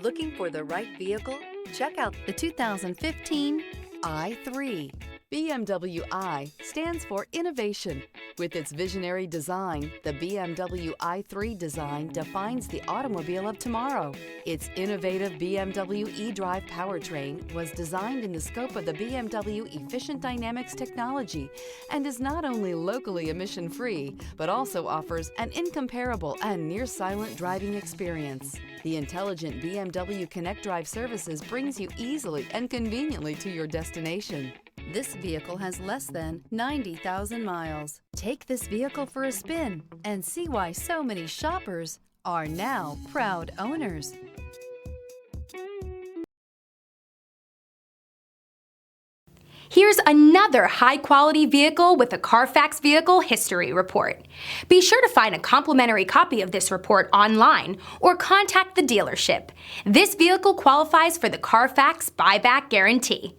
Looking for the right vehicle? Check out the 2015 i3. BMW i stands for innovation. With its visionary design, the BMW i3 design defines the automobile of tomorrow. Its innovative BMW eDrive powertrain was designed in the scope of the BMW Efficient Dynamics technology and is not only locally emission-free, but also offers an incomparable and near-silent driving experience. The intelligent BMW Connect Drive services brings you easily and conveniently to your destination. This vehicle has less than 90,000 miles. Take this vehicle for a spin and see why so many shoppers are now proud owners. Here's another high-quality vehicle with a CARFAX Vehicle History Report. Be sure to find a complimentary copy of this report online or contact the dealership. This vehicle qualifies for the CARFAX Buyback Guarantee.